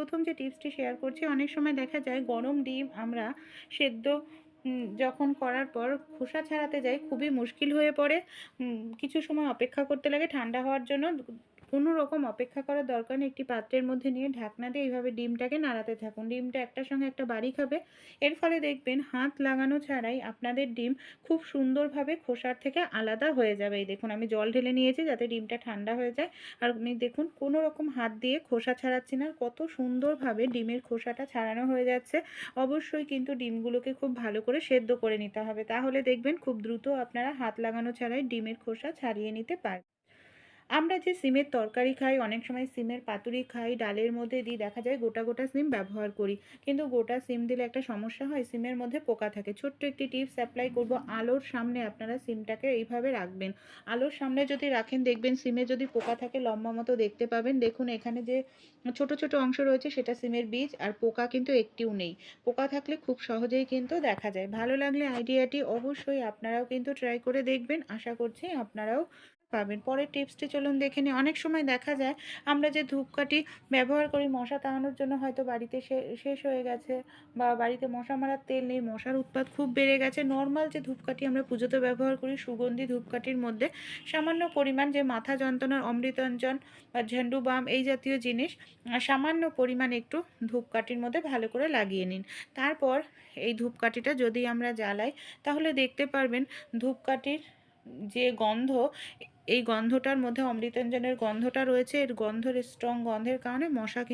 প্রথম যে টিপসটি শেয়ার করছি, অনেক সময় দেখা যায় গরম ডিম আমরা সেদ্ধ যখন করার পর খোসা ছাড়াতে যাই খুবই মুশকিল হয়ে পড়ে। কিছু সময় অপেক্ষা করতে লাগে ঠান্ডা হওয়ার জন্য। কোনো রকম অপেক্ষা করার দরকার নেই। একটি পাত্রের মধ্যে নিয়ে ঢাকনা দিয়ে এইভাবে ডিমটাকে নাড়াতে থাকুন। ডিমটা একটার সঙ্গে একটা বাড়ি খাবে। এর ফলে দেখবেন হাত লাগানো ছাড়াই আপনাদের ডিম খুব সুন্দরভাবে খোসার থেকে আলাদা হয়ে যাবে। এই দেখুন, আমি জল ঢেলে নিয়েছি যাতে ডিমটা ঠান্ডা হয়ে যায়। আর আপনি দেখুন, কোনো রকম হাত দিয়ে খোসা ছাড়াচ্ছি না। কত সুন্দরভাবে ডিমের খোসাটা ছাড়ানো হয়ে যাচ্ছে। অবশ্যই কিন্তু ডিমগুলোকে খুব ভালো করে সেদ্ধ করে নিতে হবে। তাহলে দেখবেন খুব দ্রুত আপনারা হাত লাগানো ছাড়াই ডিমের খোসা ছাড়িয়ে নিতে পারবেন। আমরা যে সিমের তরকারি খাই, অনেক সময় সিমের পাতুরি খাই, ডালের মধ্যে দিই, দেখা যায় গোটা গোটা সিম ব্যবহার করি। কিন্তু গোটা সিম দিলে একটা সমস্যা হয়, সিমের মধ্যে পোকা থাকে। ছোট্ট একটি টিপস অ্যাপ্লাই করব, আলোর সামনে আপনারা সিমটাকে এইভাবে রাখবেন। আলোর সামনে যদি রাখেন দেখবেন সিমে যদি পোকা থাকে লম্বা মতো দেখতে পাবেন। দেখুন এখানে যে ছোট ছোট অংশ রয়েছে সেটা সিমের বীজ, আর পোকা কিন্তু একটিও নেই। পোকা থাকলে খুব সহজেই কিন্তু দেখা যায়। ভালো লাগলে আইডিয়াটি অবশ্যই আপনারাও কিন্তু ট্রাই করে দেখবেন। আশা করছি আপনারাও পাবেন। পরের টিপসটি চলুন দেখে নিই। অনেক সময় দেখা যায় আমরা যে ধূপকাঠি ব্যবহার করি মশা তাড়ানোর জন্য, হয়তো বাড়িতে শেষ হয়ে গেছে, বা বাড়িতে মশা মারার তেল নেই, মশার উৎপাত খুব বেড়ে গেছে। নর্মাল যে ধূপকাঠি আমরা পুজোতে ব্যবহার করি, সুগন্ধি ধূপকাঠির মধ্যে সামান্য পরিমাণ যে মাথা যন্ত্রণার অমৃতাঞ্জন বা ঝান্ডু বাম এই জাতীয় জিনিস সামান্য পরিমাণ একটু ধূপকাঠির মধ্যে ভালো করে লাগিয়ে নিন। তারপর এই ধূপকাঠিটা যদি আমরা জ্বালাই তাহলে দেখতে পারবেন ধূপকাঠির যে গন্ধ, এই গন্ধটার মধ্যে অমৃতাঞ্জনের গন্ধটা রয়েছে। এর গন্ধের স্ট্রং গন্ধের কারণে মশা কিন্তু